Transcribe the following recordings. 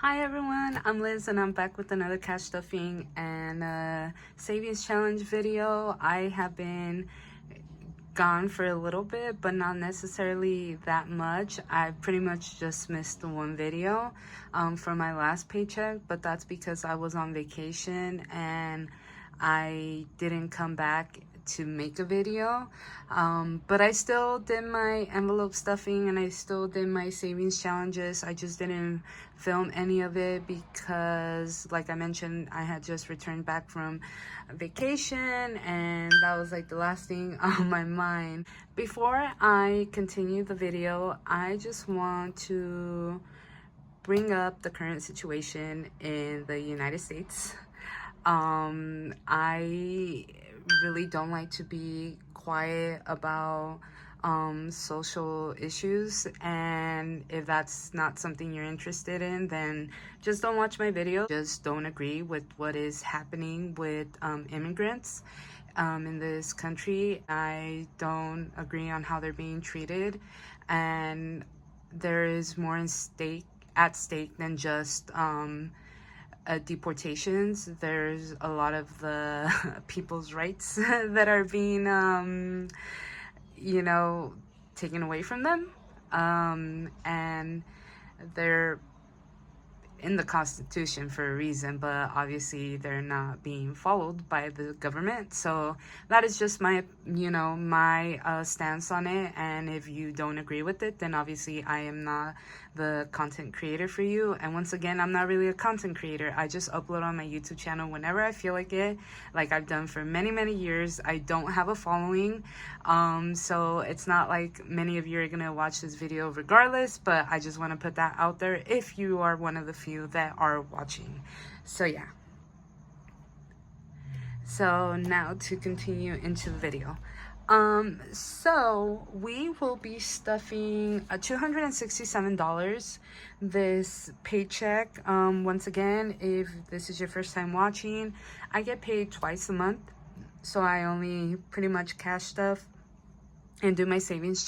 Hi everyone, I'm Liz and I'm back with another cash stuffing and savings challenge video. I have been gone for a little bit, but not necessarily that much. I pretty much just missed the one video for my last paycheck, but that's because I was on vacation and I didn't come back to make a video. But I still did my envelope stuffing and I still did my savings challenges. I just didn't film any of it because, like I mentioned, I had just returned back from vacation and that was like the last thing on my mind. Before I continue the video, I just want to bring up the current situation in the United States. I really don't like to be quiet about social issues, and if that's not something you're interested in, then just don't watch my video. Just don't agree with what is happening with immigrants in this country. I don't agree on how they're being treated, and there is more at stake than just deportations. There's a lot of the people's rights that are being, taken away from them. And they're in the Constitution for a reason, but obviously they're not being followed by the government. So that is just my stance on it. And if you don't agree with it, then obviously I am not the content creator for you. And once again, I'm not really a content creator. I just upload on my YouTube channel whenever I feel like it, like I've done for many years. I don't have a following, so it's not like many of you are gonna watch this video regardless, but I just want to put that out there if you are one of the few that are watching. So yeah, so now to continue into the video. So we will be stuffing $267 this paycheck. Once again, if this is your first time watching, I get paid twice a month, so I only pretty much cash stuff and do my savings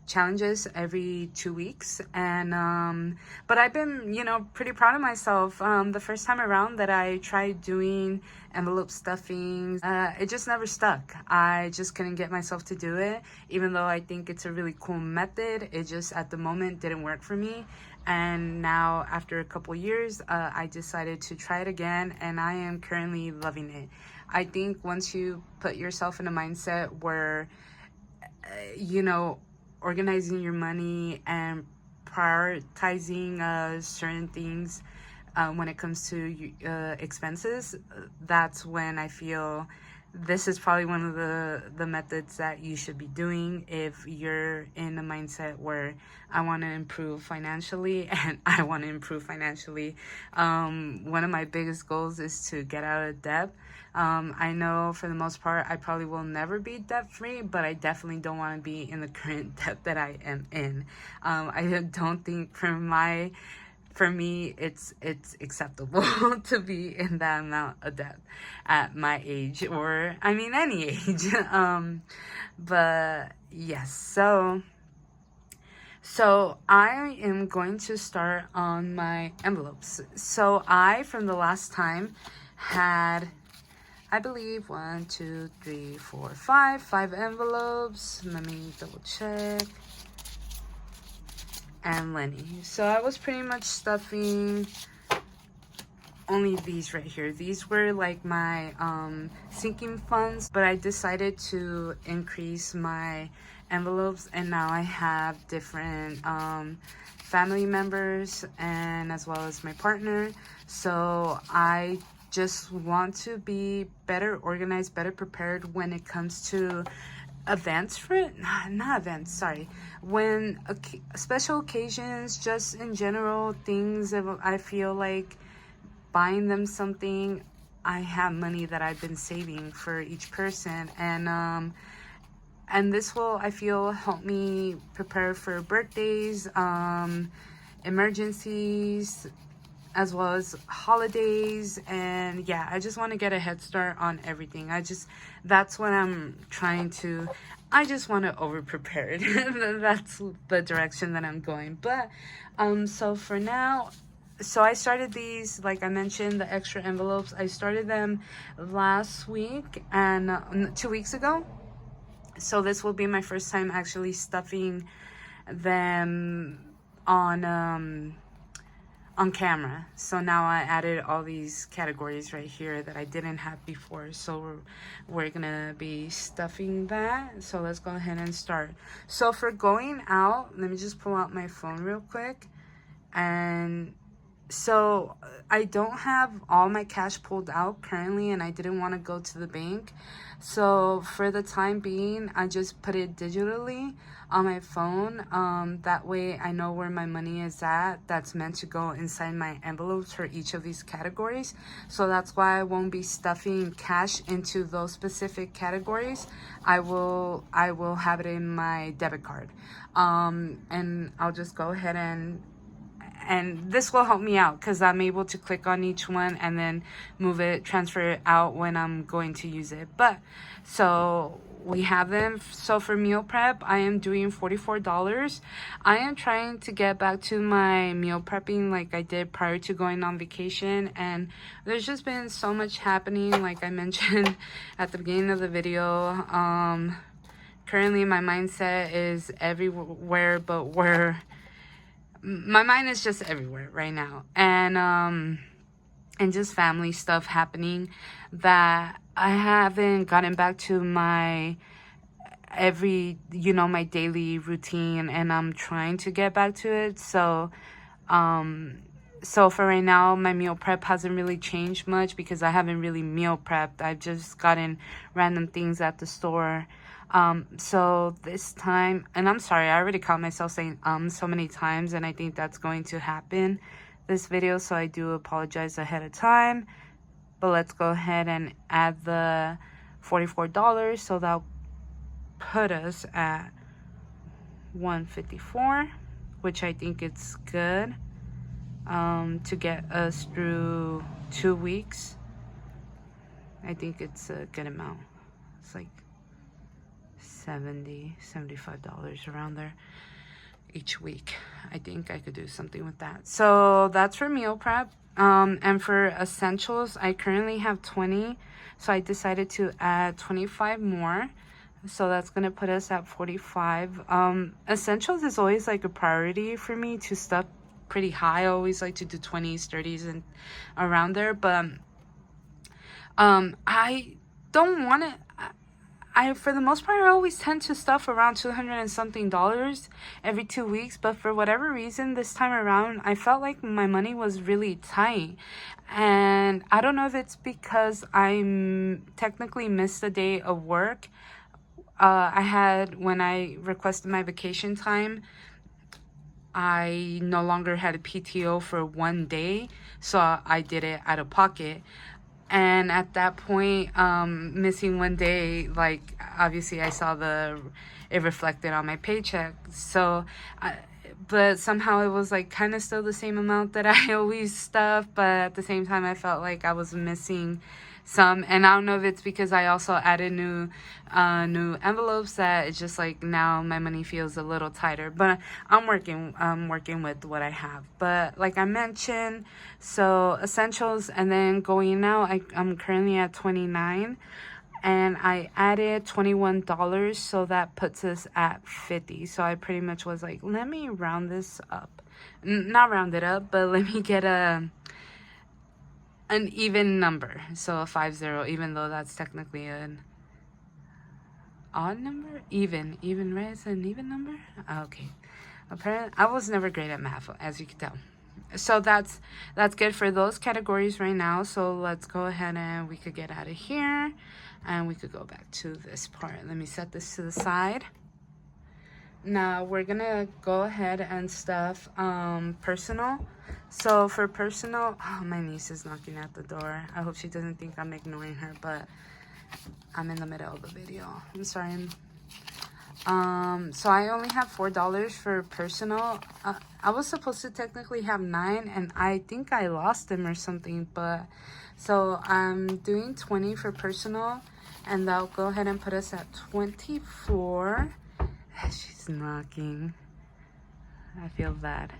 challenges every 2 weeks. And but I've been pretty proud of myself. The first time around that I tried doing envelope stuffing, it just never stuck. I just couldn't get myself to do it, even though I think it's a really cool method. It just at the moment didn't work for me. And now after a couple years, I decided to try it again, and I am currently loving it. I think once you put yourself in a mindset where organizing your money and prioritizing certain things when it comes to expenses, that's when I feel this is probably one of the methods that you should be doing if you're in a mindset where I want to improve financially. And I want to improve financially. One of my biggest goals is to get out of debt. I know for the most part I probably will never be debt free, but I definitely don't want to be in the current debt that I am in. I don't think for me it's acceptable to be in that amount of debt at my age, or I mean any age. But yes, so I am going to start on my envelopes. So I, from the last time, had, I believe, 1, 2, 3, 4, 5 envelopes. Let me double check. And Lenny. So I was pretty much stuffing only these right here. These were like my sinking funds, but I decided to increase my envelopes, and now I have different family members and as well as my partner. So I just want to be better organized, better prepared when it comes to events when special occasions, just in general things. If I feel like buying them something, I have money that I've been saving for each person, and this will, I feel, help me prepare for birthdays, emergencies, as well as holidays. And yeah, I just want to get a head start on everything. That's what I'm trying to, I just want to over prepare it. That's the direction that I'm going. But so for now, so I started these, like I mentioned, the extra envelopes. I started them last week and 2 weeks ago. So this will be my first time actually stuffing them on camera. So now I added all these categories right here that I didn't have before. So we're gonna be stuffing that. So let's go ahead and start. So for going out, let me just pull out my phone real quick. And so I don't have all my cash pulled out currently, and I didn't want to go to the bank. So for the time being, I just put it digitally on my phone. That way I know where my money is at. That's meant to go inside my envelopes for each of these categories. So that's why I won't be stuffing cash into those specific categories. I will have it in my debit card. And I'll just go ahead and this will help me out because I'm able to click on each one and then move it, transfer it out when I'm going to use it. But so we have them. So for meal prep, I am doing $44. I am trying to get back to my meal prepping like I did prior to going on vacation, and there's just been so much happening, like I mentioned at the beginning of the video. Currently my mindset is everywhere but where my mind is just everywhere right now, and just family stuff happening that I haven't gotten back to my my daily routine, and I'm trying to get back to it. So for right now, my meal prep hasn't really changed much because I haven't really meal prepped. I've just gotten random things at the store. So this time, and I'm sorry, I already caught myself saying so many times, and I think that's going to happen this video, so I do apologize ahead of time. But let's go ahead and add the $44, so that'll put us at $154, which I think it's good to get us through 2 weeks. I think it's a good amount. It's like $75 around there each week. I think I could do something with that. So that's for meal prep. And for essentials, I currently have 20, so I decided to add 25 more. So that's gonna put us at 45. Essentials is always like a priority for me to stuff pretty high. I always like to do 20s, 30s, and around there. But I don't want to. For the most part, I always tend to stuff around $200 and something every 2 weeks. But for whatever reason, this time around, I felt like my money was really tight. And I don't know if it's because I technically missed a day of work. When I requested my vacation time, I no longer had a PTO for 1 day. So I did it out of pocket. And at that point, missing 1 day, like, obviously I saw it reflected on my paycheck. So, but somehow it was like kind of still the same amount that I always stuff. But at the same time, I felt like I was missing some. And I don't know if it's because I also added new envelopes that it's just like now my money feels a little tighter. But I'm working with what I have. But like I mentioned, so essentials, and then going out, I'm currently at 29, and I added $21, so that puts us at 50. So I pretty much was like, let me round this up, not round it up, but let me get an even number. So a 50, even though that's technically an odd number. Even, right? It's an even number. Okay. Apparently I was never great at math, as you can tell. So that's good for those categories right now. So let's go ahead and we could get out of here, and we could go back to this part. Let me set this to the side. Now we're gonna go ahead and stuff personal. So for personal, my niece is knocking at the door. I hope she doesn't think I'm ignoring her, but I'm in the middle of the video. I'm sorry. So I only have $4 for personal. I was supposed to technically have 9, and I think I lost them or something. But so I'm doing 20 for personal, and that'll go ahead and put us at 24. She's knocking. I feel bad.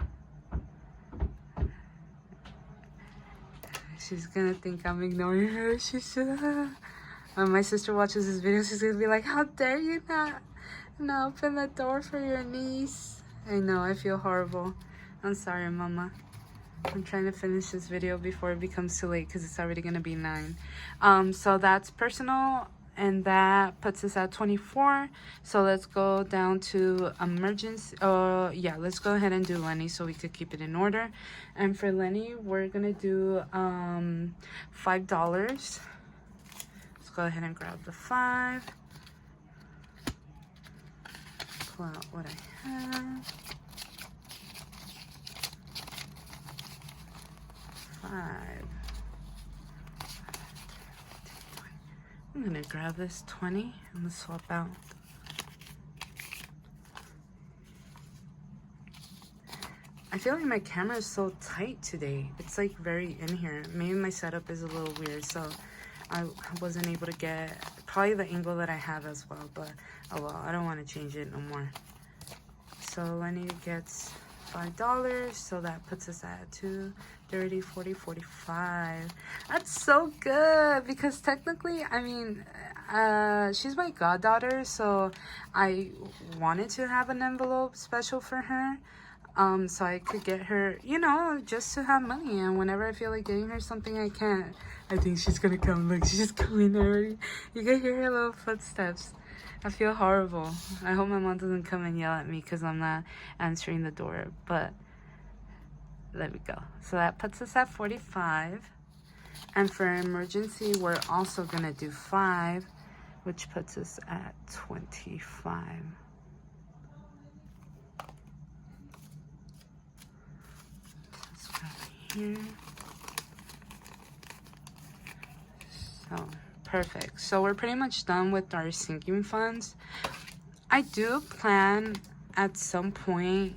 She's gonna think I'm ignoring her. She's when my sister watches this video, she's gonna be like, how dare you not open the door for your niece. I know, I feel horrible. I'm sorry, Mama. I'm trying to finish this video before it becomes too late because it's already gonna be 9. So that's personal, and that puts us at 24. So let's go down to emergency. Yeah, let's go ahead and do Lenny so we could keep it in order. And for Lenny, we're gonna do $5. Let's go ahead and grab the 5. Pull out what I have. 5. I'm gonna grab this 20 and let's swap out. I feel like my camera is so tight today. It's like very in here. Maybe my setup is a little weird, so I wasn't able to get probably the angle that I have as well, but oh well, I don't want to change it no more. So Lenny gets $5, so that puts us at 2, 30, 40, 45. That's so good because technically, I mean, she's my goddaughter, so I wanted to have an envelope special for her. So I could get her, you know, just to have money, and whenever I feel like getting her something, I can't. I think she's gonna come. Look, she's coming already. You can hear her little footsteps. I feel horrible. I hope my mom doesn't come and yell at me because I'm not answering the door, but there we go. So that puts us at 45. And for emergency, we're also gonna do 5, which puts us at 25. Let's go here. So perfect. So we're pretty much done with our sinking funds. I do plan at some point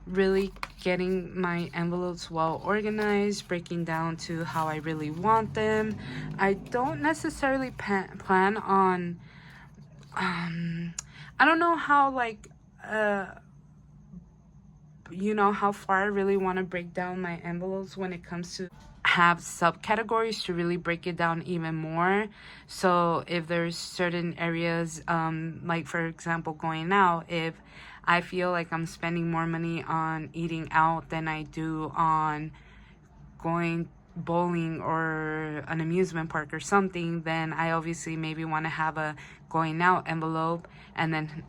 really getting my envelopes well organized, breaking down to how I really want them. I don't necessarily plan on I don't know how, like, you know, how far I really want to break down my envelopes when it comes to have subcategories to really break it down even more. So if there's certain areas, like for example, going out, if I feel like I'm spending more money on eating out than I do on going bowling or an amusement park or something, then I obviously maybe want to have a going out envelope, and then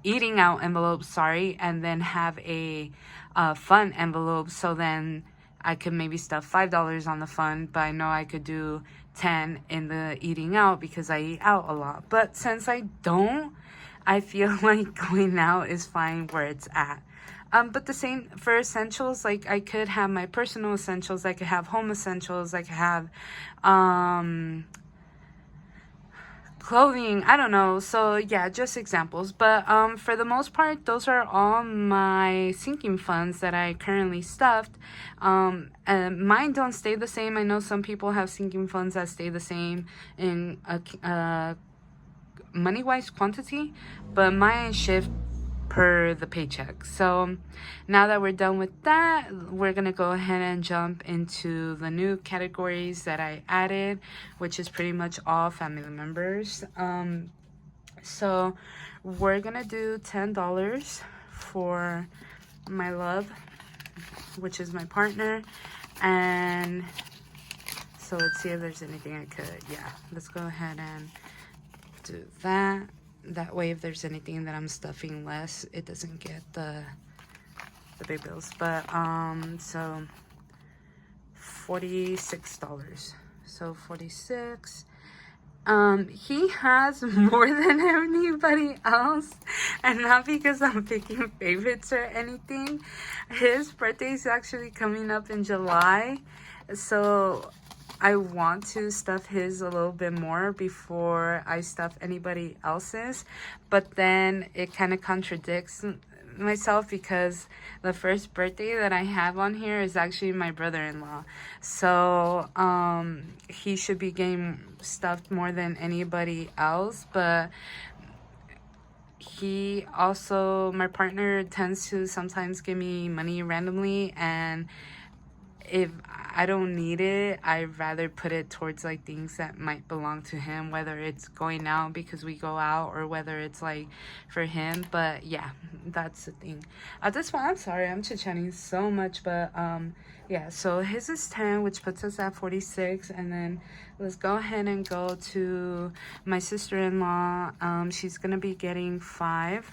eating out envelope, sorry, and then have a fun envelope. So then I could maybe stuff $5 on the fun, but I know I could do 10 in the eating out because I eat out a lot. But since I don't, I feel like going out is fine where it's at. But the same for essentials, like I could have my personal essentials, I could have home essentials, I could have clothing, I don't know. So yeah, just examples. But for the most part, those are all my sinking funds that I currently stuffed. And mine don't stay the same. I know some people have sinking funds that stay the same in a money-wise quantity, but mine shift per the paycheck. So now that we're done with that, we're gonna go ahead and jump into the new categories that I added, which is pretty much all family members. So we're gonna do $10 for my love, which is my partner. And so let's see if there's anything I could, yeah, let's go ahead and do that. That way, if there's anything that I'm stuffing less, it doesn't get the big bills. But so $46. So 46. He has more than anybody else, and not because I'm picking favorites or anything. His birthday is actually coming up in July, so I want to stuff his a little bit more before I stuff anybody else's, but then it kind of contradicts myself because the first birthday that I have on here is actually my brother-in-law. So he should be getting stuffed more than anybody else, but he also, my partner tends to sometimes give me money randomly, and if I don't need it, I'd rather put it towards like things that might belong to him, whether it's going out because we go out or whether it's like for him. But yeah, that's the thing. At this point, I'm sorry, I'm chit-chatting so much, but yeah, so his is 10, which puts us at 46. And then let's go ahead and go to my sister-in-law. She's gonna be getting 5.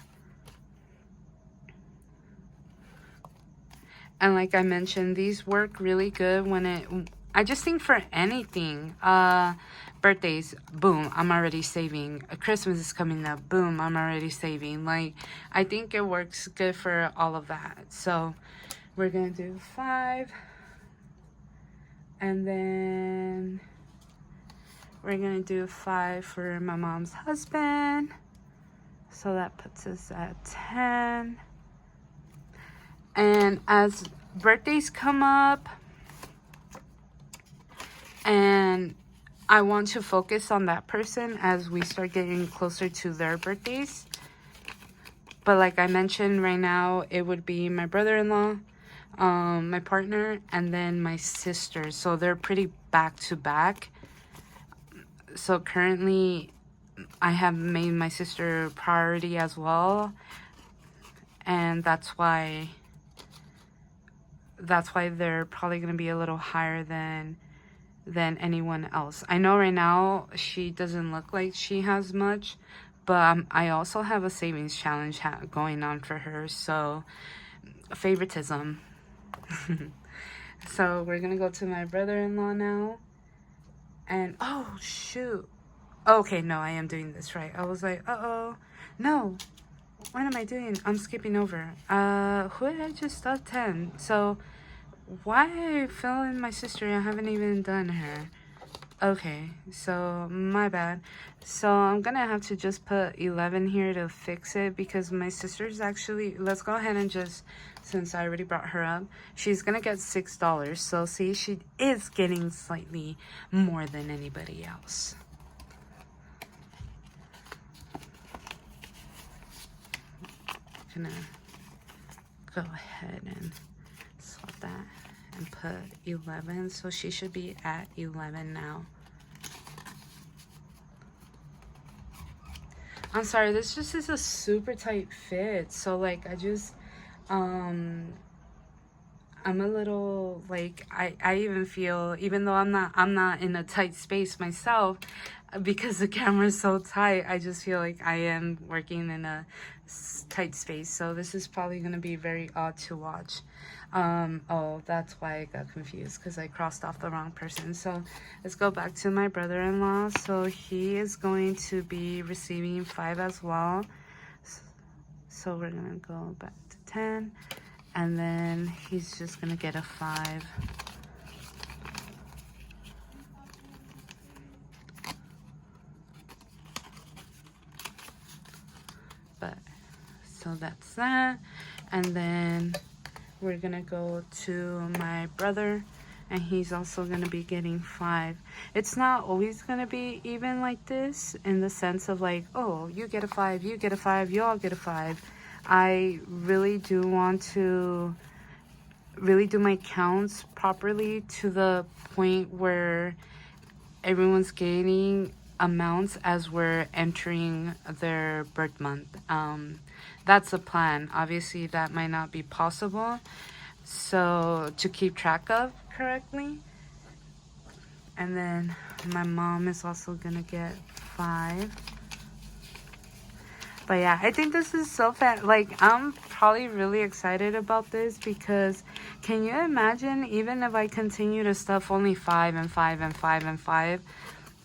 And like I mentioned, these work really good when I just think for anything. Birthdays, boom, I'm already saving. Christmas is coming up, boom, I'm already saving. Like, I think it works good for all of that. So we're gonna do 5. And then we're gonna do 5 for my mom's husband. So that puts us at 10. And as birthdays come up and I want to focus on that person as we start getting closer to their birthdays. But like I mentioned, right now it would be my brother-in-law, my partner, and then my sister. So they're pretty back to back. So currently I have made my sister priority as well. And that's why they're probably going to be a little higher than anyone else. I know right now she doesn't look like she has much, but I also have a savings challenge going on for her, so favoritism. So we're gonna go to my brother-in-law now. And oh shoot, okay, no, I am doing this right. I was like, uh-oh, no, what am I doing? I'm skipping over. Who did I just start 10? So why I fill in my sister? I haven't even done her. Okay, so my bad. So I'm gonna have to just put 11 here to fix it because my sister's actually, let's go ahead and just, since I already brought her up, she's gonna get $6. So see, she is getting slightly more than anybody else. Gonna go ahead and swap that and put 11, so she should be at 11 now. I'm sorry, this just is a super tight fit, so like I just I'm a little like I even feel, even though I'm not in a tight space myself, because the camera's so tight, I just feel like I am working in a tight space. So this is probably going to be very odd to watch. Oh, that's why I got confused, because I crossed off the wrong person. So let's go back to my brother-in-law. So he is going to be receiving 5 as well. So we're going to go back to 10. And then he's just going to get a 5. But so that's that. And then we're gonna go to my brother, and he's also gonna be getting 5. It's not always gonna be even like this, in the sense of like, oh, you get a 5, you get a 5, you all get a 5. I really do want to really do my counts properly to the point where everyone's gaining amounts as we're entering their birth month. That's the plan. Obviously that might not be possible, so to keep track of correctly. And then my mom is also gonna get 5. But yeah, I think this is so fun. Like, I'm probably really excited about this, because can you imagine, even if I continue to stuff only 5 and 5 and 5 and 5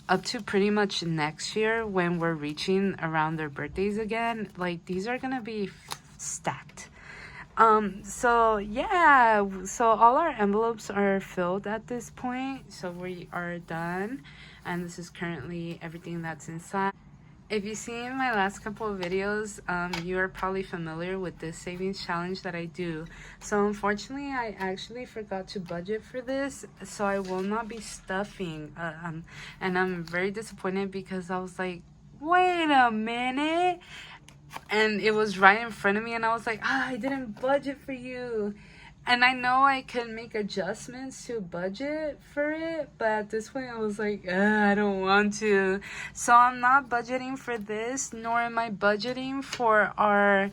up to pretty much next year, when we're reaching around their birthdays again, like, these are gonna be stacked. So yeah, so all our envelopes are filled at this point, so we are done, and this is currently everything that's inside. If you've seen my last couple of videos, you are probably familiar with this savings challenge that I do. So unfortunately, I actually forgot to budget for this, so I will not be stuffing. And I'm very disappointed, because I was like, wait a minute. And it was right in front of me, and I was like, I didn't budget for you. And I know I could make adjustments to budget for it, but at this point I was like, I don't want to. So I'm not budgeting for this, nor am I budgeting for our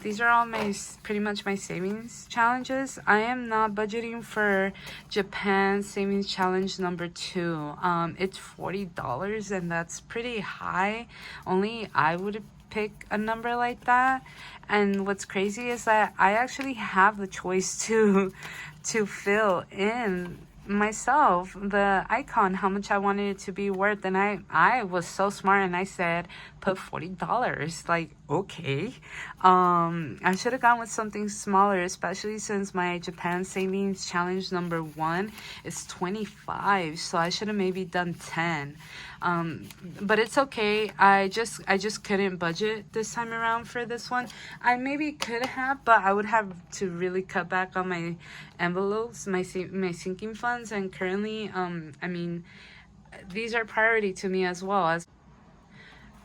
these are all my pretty much my savings challenges. I am not budgeting for Japan savings challenge number 2. It's $40 and that's pretty high. Only I would pick a number like that. And what's crazy is that I actually have the choice to fill in myself the icon how much I wanted it to be worth, and I was so smart and I said put $40. Like, okay. I should have gone with something smaller, especially since my Japan savings challenge number 1 is 25, so I should have maybe done 10. But it's okay. I just couldn't budget this time around for this one. I maybe could have, but I would have to really cut back on my envelopes, my sinking funds, and currently I mean, these are priority to me as well. As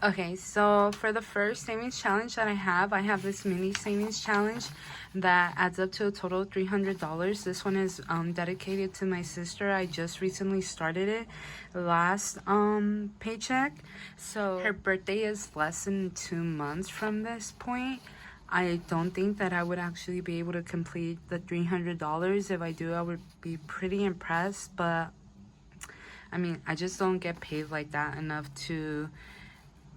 okay, so for the first savings challenge that I have this mini savings challenge that adds up to a total of $300. This one is dedicated to my sister. I just recently started it last paycheck. So her birthday is less than 2 months from this point. I don't think that I would actually be able to complete the $300. If I do, I would be pretty impressed, but I mean, I just don't get paid like that enough to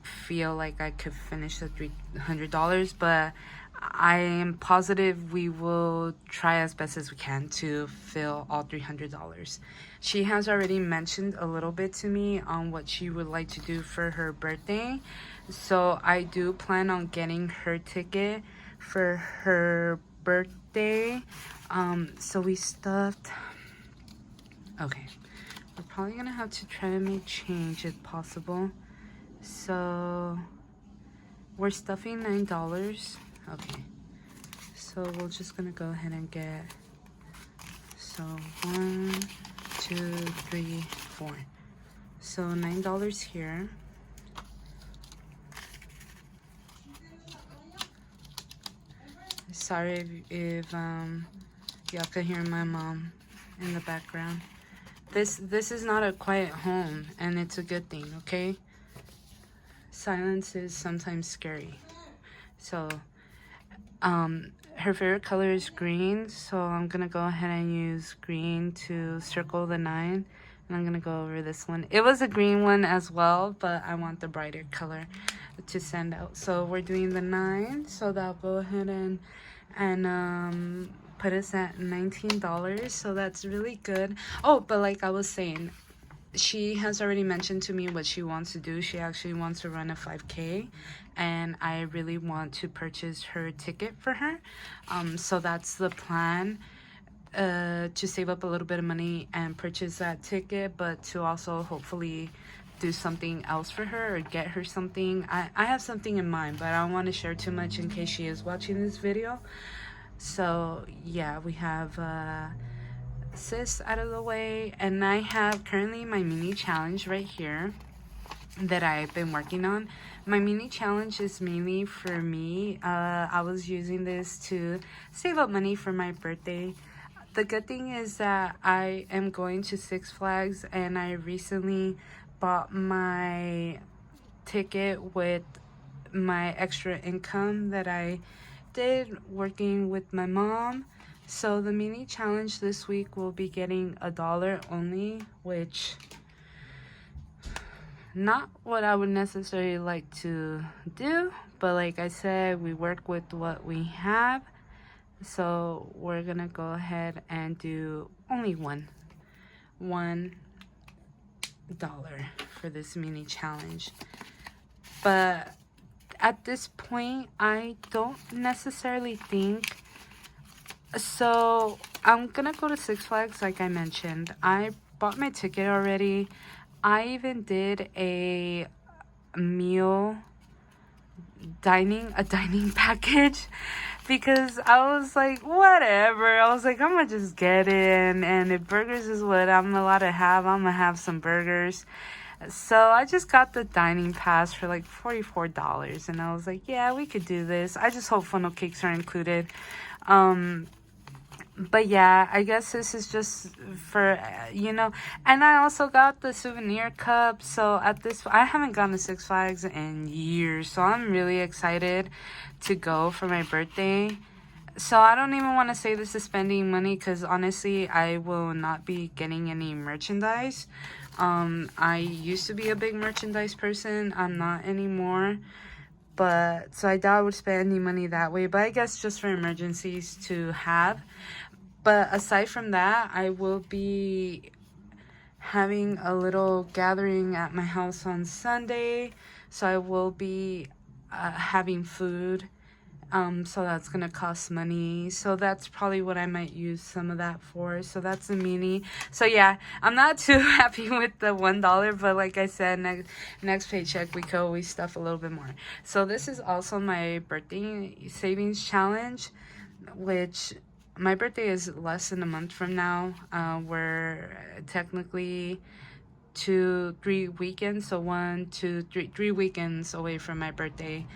feel like I could finish the $300, but I am positive we will try as best as we can to fill all $300. She has already mentioned a little bit to me on what she would like to do for her birthday, so I do plan on getting her ticket for her birthday. So we stuffed, okay, we're probably gonna have to try to make change if possible. So we're stuffing $9. Okay, so we're just gonna go ahead and get, so 1, 2, 3, 4. So $9 here. Sorry if y'all could hear my mom in the background. This is not a quiet home, and it's a good thing, okay? Silence is sometimes scary. So her favorite color is green, so I'm gonna go ahead and use green to circle the 9, and I'm gonna go over this one. It was a green one as well, but I want the brighter color to stand out. So we're doing the 9, so that'll go ahead and put us at $19. So that's really good. Oh, but like I was saying, she has already mentioned to me what she wants to do. She actually wants to run a 5K, and I really want to purchase her ticket for her. So that's the plan, to save up a little bit of money and purchase that ticket, but to also hopefully do something else for her or get her something. I have something in mind, but I don't want to share too much in case she is watching this video. So yeah, we have sis out of the way, and I have currently my mini challenge right here that I've been working on. My mini challenge is mainly for me. I was using this to save up money for my birthday. The good thing is that I am going to Six Flags, and I recently bought my ticket with my extra income that I did working with my mom. So the mini challenge this week will be getting $1 only, which not what I would necessarily like to do, but like I said, we work with what we have. So we're gonna go ahead and do only $1 for this mini challenge. But at this point, I don't necessarily think so. I'm gonna go to Six Flags like I mentioned. I bought my ticket already. I even did a dining package, because I was like, whatever. I was like, I'm gonna just get in, and if burgers is what I'm allowed to have, I'm gonna have some burgers. So I just got the dining pass for like $44, and I was like, yeah, we could do this. I just hope funnel cakes are included. But yeah, I guess this is just for, you know, and I also got the souvenir cup. So at this, I haven't gone to Six Flags in years. So I'm really excited to go for my birthday. So I don't even want to say this is spending money because honestly, I will not be getting any merchandise. I used to be a big merchandise person. I'm not anymore. But so I doubt I would spend any money that way. But I guess just for emergencies to have. But aside from that, I will be having a little gathering at my house on Sunday. So I will be having food. So that's gonna cost money. So that's probably what I might use some of that for. So that's a mini. So yeah, I'm not too happy with the $1, but like I said, next paycheck we could always stuff a little bit more. So this is also my birthday savings challenge, which my birthday is less than a month from now. We're technically 3 weekends, so 3 weekends away from my birthday,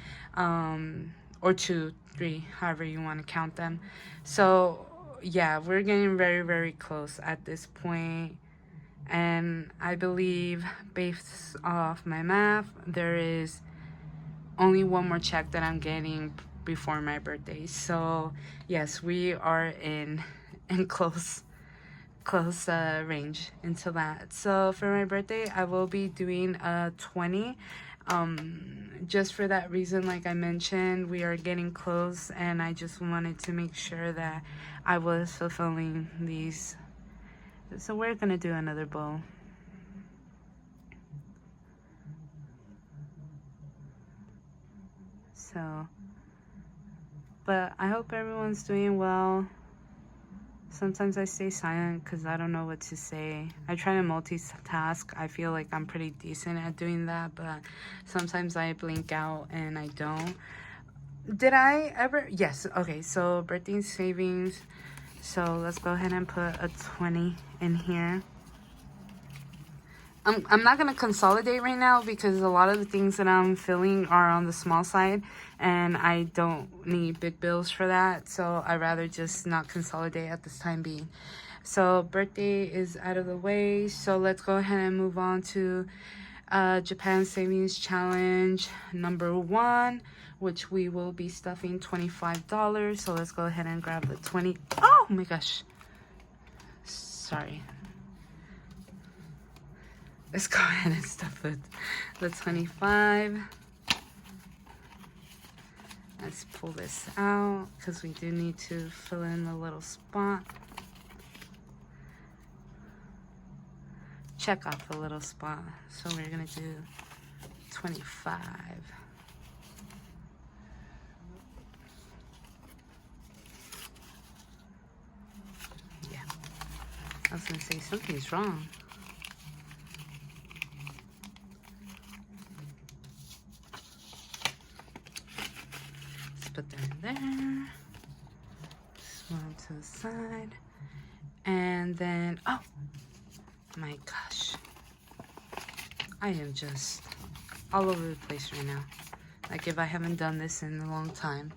or 3, however you want to count them. So yeah, we're getting very, very close at this point, and I believe based off my math, there is only one more check that I'm getting before my birthday. So yes, we are in close range into that. So for my birthday, I will be doing a 20. Just for that reason, like I mentioned, we are getting close, and I just wanted to make sure that I was fulfilling these. So we're gonna do another bowl. So, but I hope everyone's doing well. Sometimes I stay silent because I don't know what to say. I try to multitask. I feel like I'm pretty decent at doing that, but sometimes I blink out and I don't. Did I ever? Yes. Okay, so birthday savings. So let's go ahead and put a 20 in here. I'm not going to consolidate right now because a lot of the things that I'm filling are on the small side, and I don't need big bills for that. So I'd rather just not consolidate at this time being. So birthday is out of the way. So let's go ahead and move on to Japan Savings Challenge number 1, which we will be stuffing $25. So let's go ahead and grab the 20. Oh my gosh. Sorry. Let's go ahead and stuff it. The 25. Let's pull this out because we do need to fill in the little spot. Check off the little spot. So we're gonna do 25. Yeah. I was gonna say something's wrong. Put that in there. Swirl to the side. And then, oh my gosh. I am just all over the place right now. Like if I haven't done this in a long time.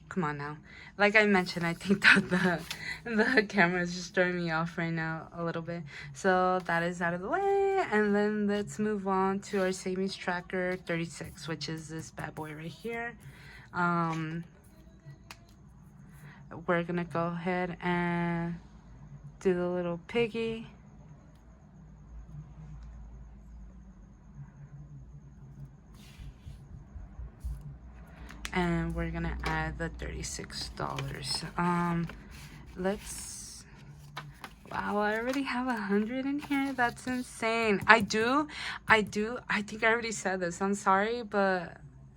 Come on now. Like I mentioned, I think that the camera is just throwing me off right now a little bit. So that is out of the way. And then let's move on to our savings tracker 36, which is this bad boy right here. We're gonna go ahead and do the little piggy. And we're gonna add the $36. Let's, wow, I already have 100 in here. That's insane. I think I already said this. I'm sorry, but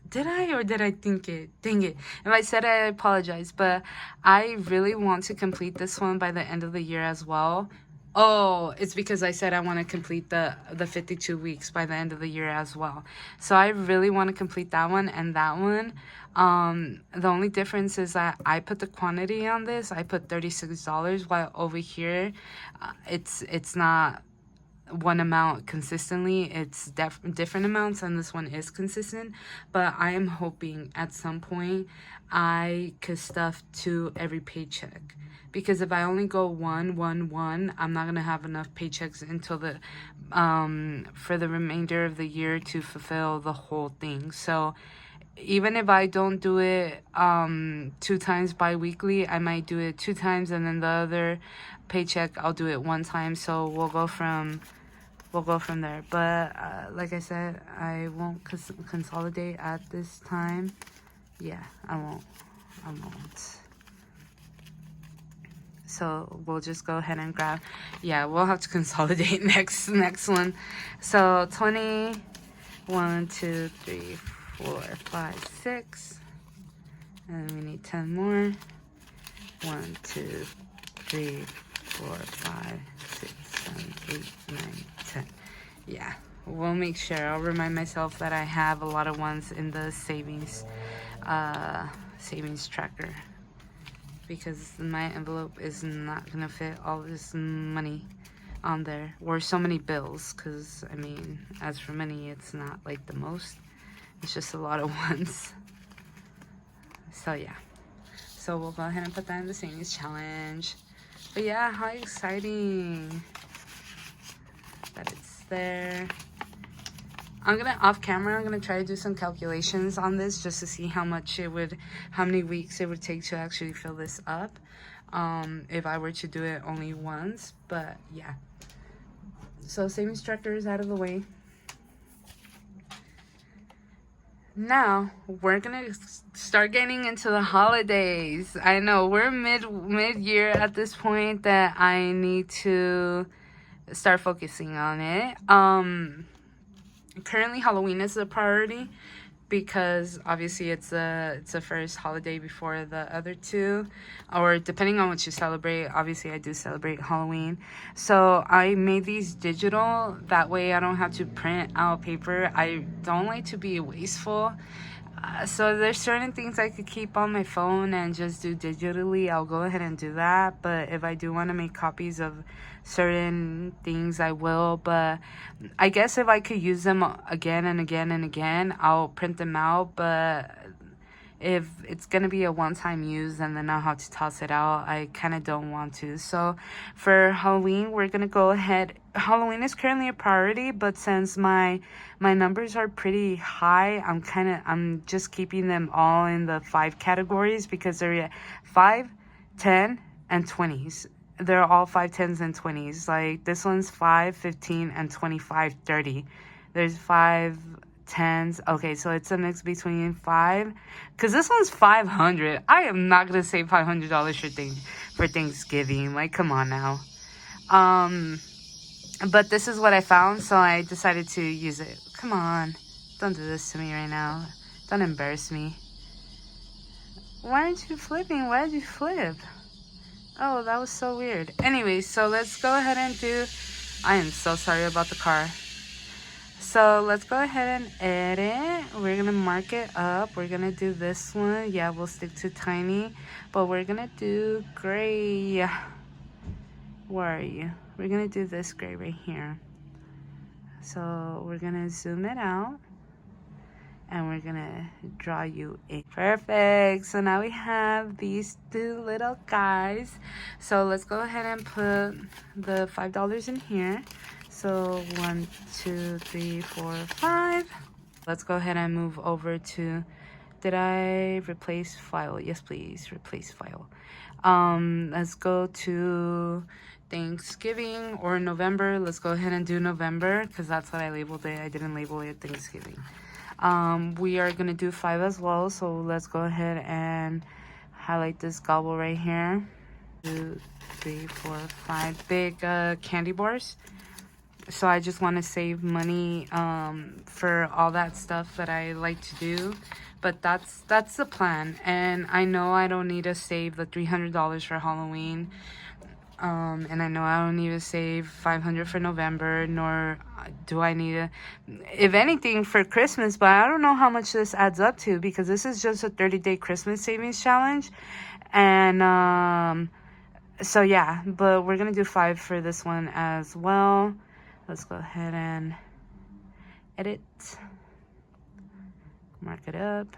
did I or did I think it? Dang it. If I said it, I apologize. But I really want to complete this one by the end of the year as well. Oh, it's because I said I want to complete the 52 weeks by the end of the year as well. So I really want to complete that one and that one. The only difference is that I put the quantity on this. I put $36, while over here, it's not one amount consistently. It's different amounts, and this one is consistent. But I am hoping at some point I could stuff to every paycheck, because if I only go one, I'm not gonna have enough paychecks until the for the remainder of the year to fulfill the whole thing. So even if I don't do it 2 times bi-weekly, I might do it 2 times, and then the other paycheck I'll do it 1 time. So we'll go from there. But like I said, I won't consolidate at this time. Yeah, I won't. So we'll just go ahead and grab. Yeah, we'll have to consolidate next one. So 20, 1, 2, 3, 4, 5, 6, and we need 10 more. 1, 2, 3, 4, 5, 6, 7, 8, 9, 10. Yeah, we'll make sure. I'll remind myself that I have a lot of ones in the savings tracker, because my envelope is not gonna fit all this money on there, or so many bills, because I mean, as for money, it's not like the most, it's just a lot of ones. So yeah, so we'll go ahead and put that in the savings challenge. But yeah, how exciting that it's there. I'm gonna, off camera, I'm gonna try to do some calculations on this just to see how many weeks it would take to actually fill this up, if I were to do it only once. But yeah, so savings tracker is out of the way. Now we're gonna start getting into the holidays. I know we're mid-year at this point, that I need to start focusing on it. Currently Halloween is a priority, because obviously it's the first holiday before the other two, or depending on what you celebrate. Obviously I do celebrate Halloween, so I made these digital, that way I don't have to print out paper. I don't like to be wasteful. So there's certain things I could keep on my phone and just do digitally. I'll go ahead and do that. But if I do want to make copies of certain things, I will. But I guess if I could use them again and again and again, I'll print them out. But if it's gonna be a one-time use and then I'll have to toss it out, I kind of don't want to. So for Halloween, we're gonna go ahead. Halloween is currently a priority, but since my numbers are pretty high, I'm just keeping them all in the 5 categories, because they're 5, 10, and 20s. They're all 5, 10s, and 20s. Like this one's 5, 15, and 25, 30. There's 5 10s. Okay, so it's a mix between 5, because this one's 500. I am not gonna save $500 for Thanksgiving. Like, come on now. But this is what I found, so I decided to use it. Come on, don't do this to me right now. Don't embarrass me. Why aren't you flipping? Why did you flip? Oh, that was so weird. Anyway, so let's go ahead and do. I am so sorry about the car. So let's go ahead and edit. We're gonna mark it up. We're gonna do this one. Yeah, we'll stick to tiny, but we're gonna do gray. Where are you? We're gonna do this gray right here. So we're gonna zoom it out, and we're gonna draw you in. Perfect. So now we have these 2 little guys. So let's go ahead and put the $5 in here. So 1, 2, 3, 4, 5. Let's go ahead and move over to, did I replace file? Yes, please, replace file. Let's go to Thanksgiving or November. Let's go ahead and do November, because that's what I labeled it. I didn't label it Thanksgiving. We are gonna do 5 as well, so let's go ahead and highlight this gobble right here. 2, 3, 4, 5 big candy bars. So I just want to save money for all that stuff that I like to do. But that's the plan. And I know I don't need to save the $300 for Halloween. And I know I don't need to save $500 for November, nor do I need to, if anything, for Christmas. But I don't know how much this adds up to, because this is just a 30-day Christmas savings challenge. And so yeah, but we're gonna do 5 for this one as well. Let's go ahead and edit, mark it up.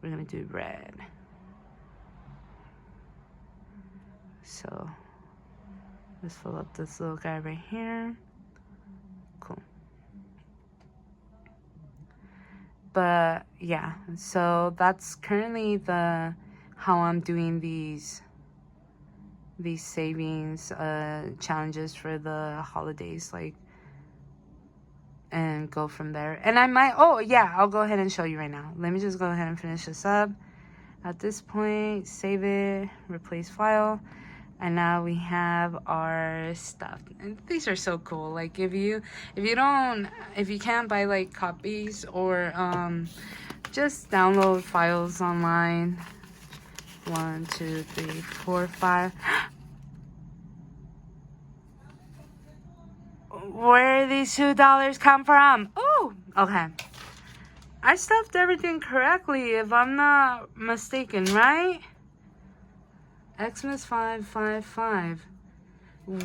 We're gonna do red. So let's fill up this little guy right here. Cool. But yeah, so that's currently how I'm doing these savings challenges for the holidays, like, and go from there. And I might, oh yeah, I'll go ahead and show you right now. Let me just go ahead and finish this up. At this point, save it, replace file, and now we have our stuff. And these are so cool. Like, if you can't buy like copies, or just download files online. 1, 2, 3, 4, 5. Where did these $2 come from? Oh, okay. I stuffed everything correctly, if I'm not mistaken, right? Xmas 555.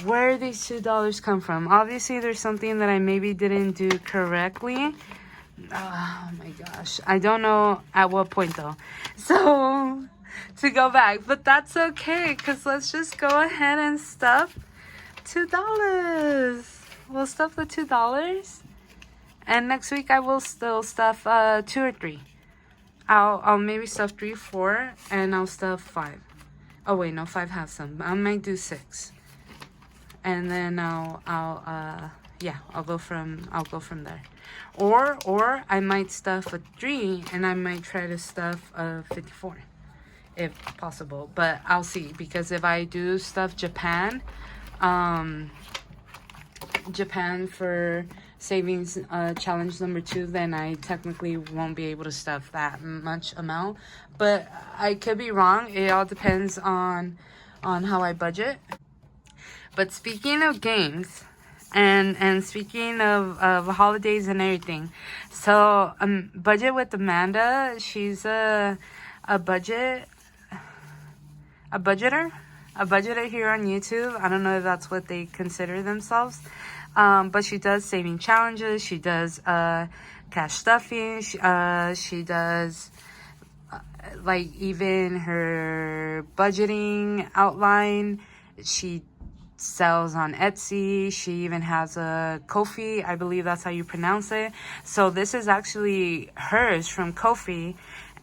Where did these $2 come from? Obviously, there's something that I maybe didn't do correctly. Oh my gosh. I don't know at what point though. So, to go back. But that's okay, because let's just go ahead and stuff $2. We'll stuff the $2. And next week I will still stuff 2 or 3. I'll maybe stuff 3, 4, and I'll stuff 5. Oh wait, no, 5 has some. I might do 6. And then I'll go from there. Or I might stuff a 3, and I might try to stuff a 54 if possible. But I'll see, because if I do stuff Japan for savings challenge number 2, then I technically won't be able to stuff that much amount. But I could be wrong. It all depends on how I budget. But speaking of games, and speaking of holidays and everything, so budget with Amanda. She's a budgeter here on YouTube. I don't know if that's what they consider themselves. But she does saving challenges. She does cash stuffing. She does like even her budgeting outline. She sells on Etsy. She even has a Ko-fi. I believe that's how you pronounce it. So this is actually hers from Ko-fi.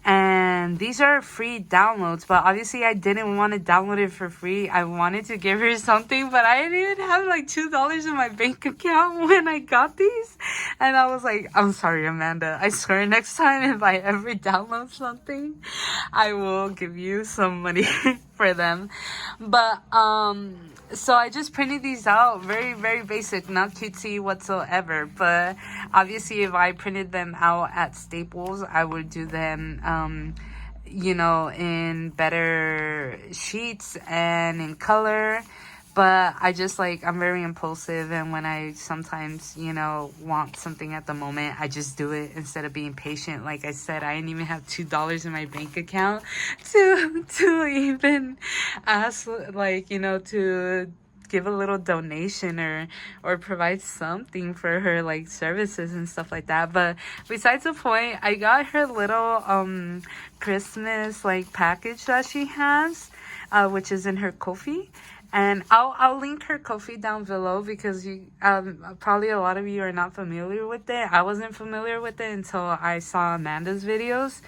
And these are free downloads, but obviously I didn't want to download it for free. I wanted to give her something, but I didn't have like $2 in my bank account when I got these. And I was like, I'm sorry, Amanda. I swear next time if I ever download something, I will give you some money for them. But, so I just printed these out, very, very basic, not cutesy whatsoever. But obviously, if I printed them out at Staples, I would do them, in better sheets and in color. But I just I'm very impulsive, and when I sometimes, want something at the moment, I just do it instead of being patient. Like I said, I didn't even have $2 in my bank account to even ask, to give a little donation or provide something for her, like services and stuff like that. But besides the point, I got her little Christmas package that she has, which is in her Ko-fi. And I'll link her Ko-fi down below, because you probably a lot of you are not familiar with it. I wasn't familiar with it until I saw Amanda's videos.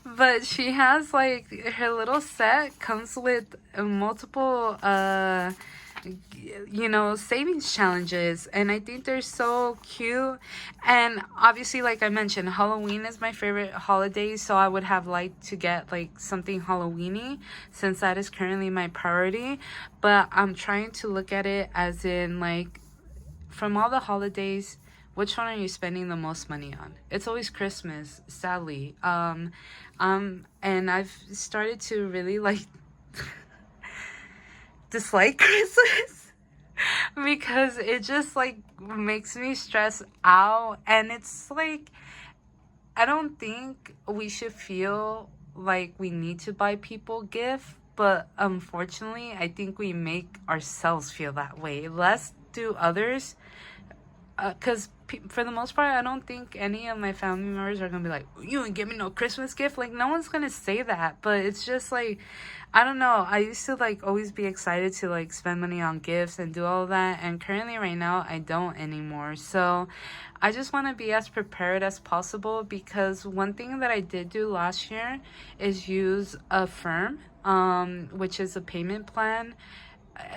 But she has her little set comes with multiple savings challenges, and I think they're so cute. And obviously, like I mentioned, Halloween is my favorite holiday, so I would have liked to get something Halloweeny, since that is currently my priority. But I'm trying to look at it as in from all the holidays, which one are you spending the most money on? It's always Christmas, sadly. And I've started to really dislike Christmas because it just makes me stress out. And it's I don't think we should feel like we need to buy people gifts, but unfortunately I think we make ourselves feel that way. Let's do others, because for the most part, I don't think any of my family members are gonna be like, you ain't give me no Christmas gift. Like, no one's gonna say that. But it's just like, I don't know. I used to like always be excited to like spend money on gifts and do all that, and currently right now I don't anymore. So I just want to be as prepared as possible, because one thing that I did do last year is use a firm, which is a payment plan.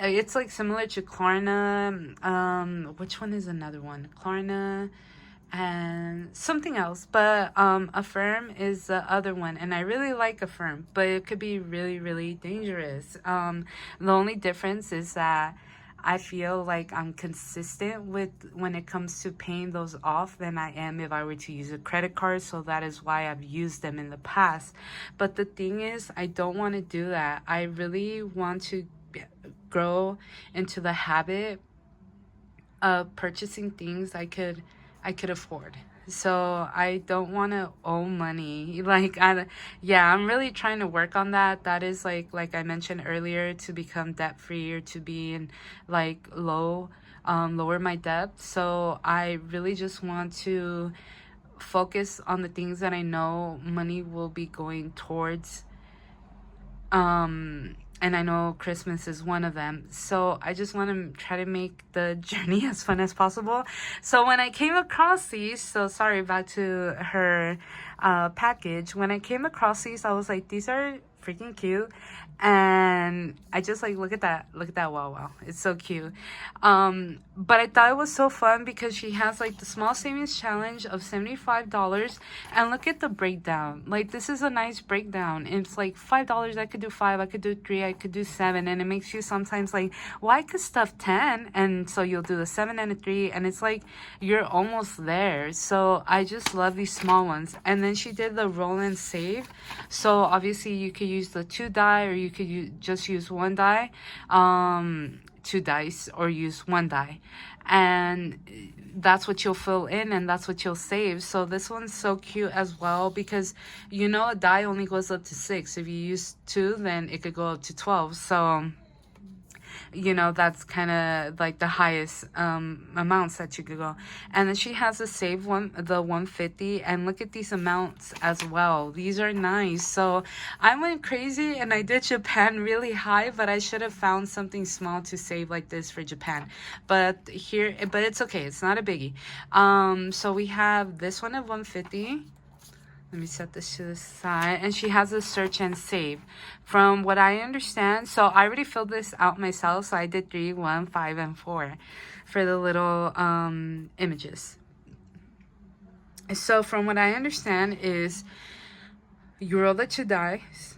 It's like similar to Klarna. Which one is another one? Klarna and something else, but Affirm is the other one, and I really like Affirm, but it could be really, really dangerous. The only difference is that I feel like I'm consistent with when it comes to paying those off than I am if I were to use a credit card, so that is why I've used them in the past. But the thing is, I don't want to do that. I really want to grow into the habit of purchasing things I could afford. So I don't want to owe money. Like, I'm really trying to work on that. That is like I mentioned earlier, to become debt free, or to be in like lower my debt. So I really just want to focus on the things that I know money will be going towards. And I know Christmas is one of them. So I just want to try to make the journey as fun as possible. So when I came across these, so sorry, back to her package. When I came across these, I was like, these are freaking cute. And I just like, look at that. Wow. It's so cute. But I thought it was so fun because she has like the small savings challenge of $75. And look at the breakdown. Like, this is a nice breakdown. It's like $5. I could do 5, I could do 3, I could do 7. And it makes you sometimes like, well, I could stuff 10. And so you'll do the 7 and a 3. And it's like, you're almost there. So I just love these small ones. And then she did the roll and save. So obviously you could use the 2 die, or you could just use 1 die, 2 dice, or use 1 die, and that's what you'll fill in, and that's what you'll save. So this one's so cute as well, because a die only goes up to 6. If you use 2, then it could go up to 12. So that's kind of like the highest amounts that you could go. And then she has the save one, the 150, and look at these amounts as well. These are nice. So I went crazy and I did Japan really high, but I should have found something small to save like this for Japan. But it's okay. It's not a biggie. So we have this one at 150. Let me set this to the side. And she has a search and save. From what I understand, so I already filled this out myself. So I did 3, 1, 5, and 4 for the little images. So from what I understand is you roll the 2 dice.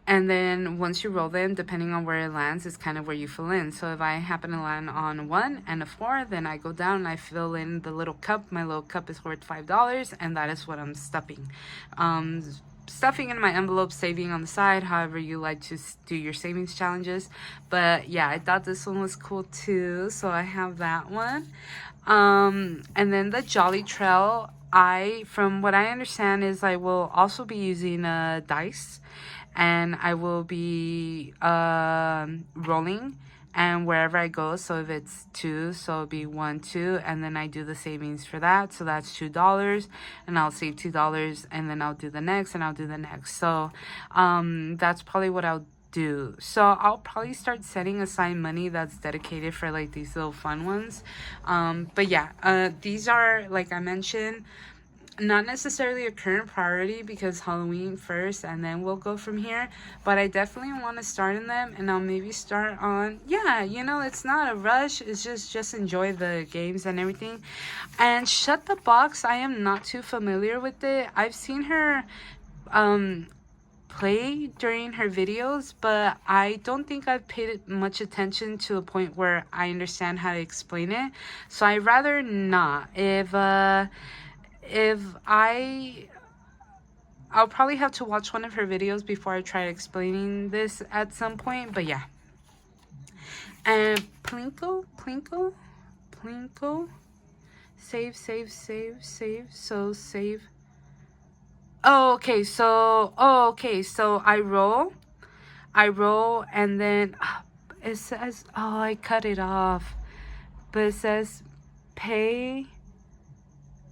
And then once you roll them, depending on where it lands, is kind of where you fill in. So if I happen to land on a 1 and a 4, then I go down and I fill in the little cup. My little cup is worth $5, and that is what I'm stuffing. Stuffing in my envelope, saving on the side, however you like to do your savings challenges. But yeah, I thought this one was cool too, so I have that one. And then the Jolly Trail, from what I understand, is I will also be using dice. And I will be rolling, and wherever I go, so if it's 2, so it'll be 1, 2, and then I do the savings for that. So that's $2, and I'll save $2, and then I'll do the next, and I'll do the next. So that's probably what I'll do. So I'll probably start setting aside money that's dedicated for like these little fun ones. But yeah, these are, like I mentioned, not necessarily a current priority, because Halloween first and then we'll go from here, but I definitely want to start in them, and I'll maybe start on, it's not a rush, it's just enjoy the games and everything. And Shut the Box, I am not too familiar with it. I've seen her play during her videos, but I don't think I've paid much attention to the point where I understand how to explain it, so I'd rather not. I'll probably have to watch one of her videos before I try explaining this at some point, but yeah. And Plinko, save, so save. Okay, so I roll, and then it says, I cut it off, but it says pay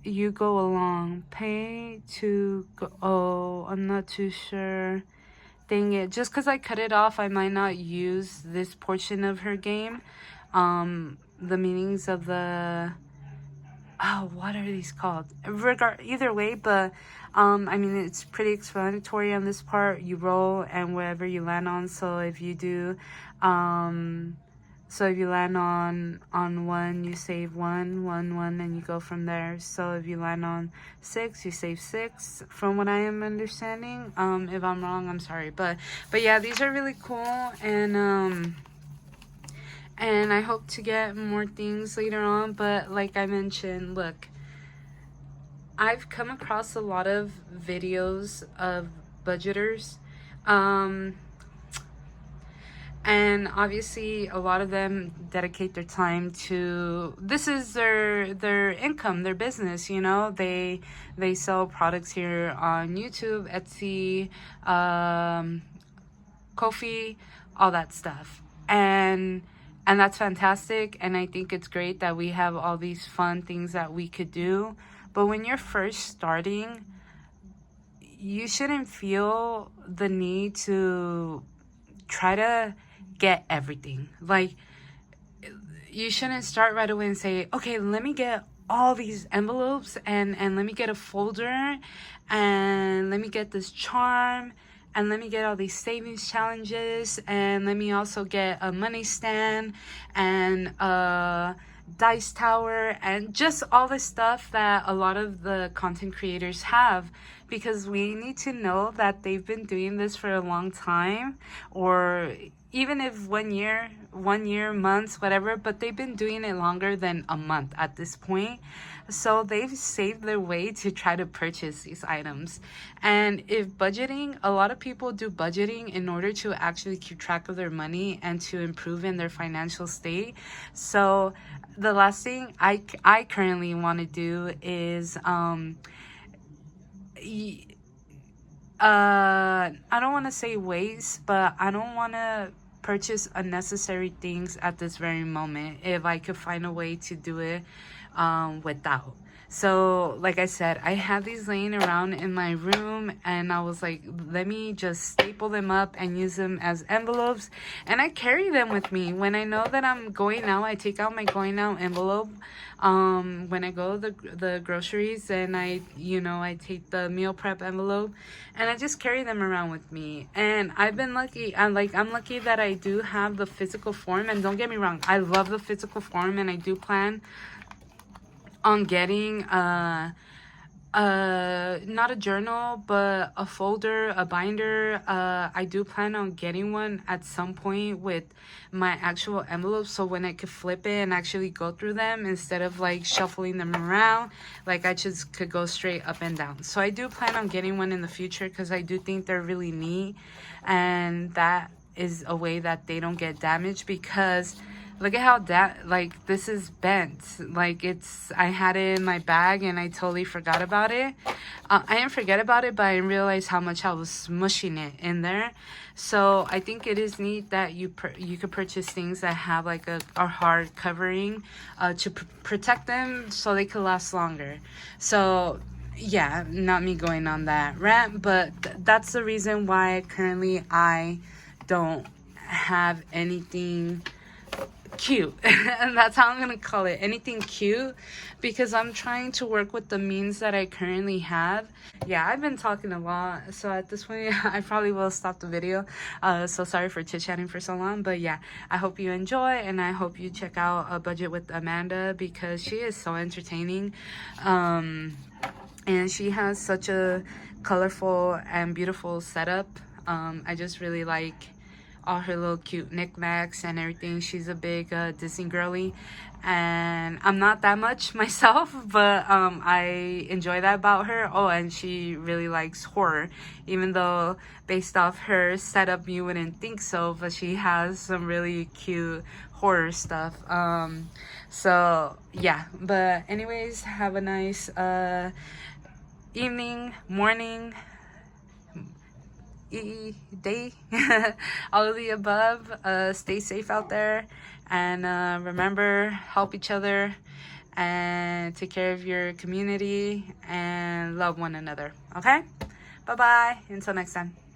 you go along. Pay to go. Oh, I'm not too sure. Dang it. Just because I cut it off, I might not use this portion of her game. The meanings of the... Oh, what are these called? Either way, but I mean, it's pretty explanatory on this part. You roll and wherever you land on. So if you do, so if you land on one, you save one, and you go from there. So if you land on 6, you save 6. From what I am understanding, if I'm wrong, I'm sorry. But yeah, these are really cool, and I hope to get more things later on. But like I mentioned, look, I've come across a lot of videos of budgeters, and obviously a lot of them dedicate their time to, this is their income, their business, you know. They sell products here on YouTube, Etsy, Ko-fi, all that stuff, and that's fantastic. And I think it's great that we have all these fun things that we could do. But when you're first starting, you shouldn't feel the need to try to get everything. Like, you shouldn't start right away and say, okay, let me get all these envelopes and let me get a folder and let me get this charm and let me get all these savings challenges, and let me also get a money stand and a dice tower, and just all the stuff that a lot of the content creators have, because we need to know that they've been doing this for a long time, or even if 1 year, months, whatever, but they've been doing it longer than a month at this point. So they've saved their way to try to purchase these items. And if budgeting, a lot of people do budgeting in order to actually keep track of their money and to improve in their financial state. So the last thing I currently want to do is I don't want to say waste, but I don't want to purchase unnecessary things at this very moment if I could find a way to do it without. So like I said, I have these laying around in my room, and I was like, let me just staple them up and use them as envelopes. And I carry them with me when I know that I'm going out. I take out my going out envelope when I go to the groceries, and I take the meal prep envelope, and I just carry them around with me. And I've been lucky. I'm lucky that I do have the physical form. And don't get me wrong, I love the physical form, and I do plan on getting not a journal, but a folder, a binder. I do plan on getting one at some point with my actual envelopes, so when I could flip it and actually go through them instead of like shuffling them around, like I just could go straight up and down. So I do plan on getting one in the future, because I do think they're really neat, and that is a way that they don't get damaged. Because look at how this is bent. Like, I had it in my bag and I totally forgot about it. I didn't forget about it, but I didn't realize how much I was smushing it in there. So I think it is neat that you could purchase things that have like a hard covering to protect them so they could last longer. So yeah, not me going on that rant, but that's the reason why currently I don't have anything cute. And that's how I'm gonna call it, anything cute, because I'm trying to work with the means that I currently have. Yeah, I've been talking a lot, so at this point I probably will stop the video. So sorry for chit-chatting for so long, but yeah, I hope you enjoy, and I hope you check out A Budget with Amanda, because she is so entertaining, and she has such a colorful and beautiful setup. I just really like all her little cute knickknacks and everything. She's a big Disney girly, and I'm not that much myself, but I enjoy that about her. Oh, and she really likes horror, even though based off her setup you wouldn't think so, but she has some really cute horror stuff. So yeah, but anyways, have a nice evening, morning, day, all of the above. Stay safe out there, and remember, help each other, and take care of your community and love one another. Okay? Bye-bye. Until next time.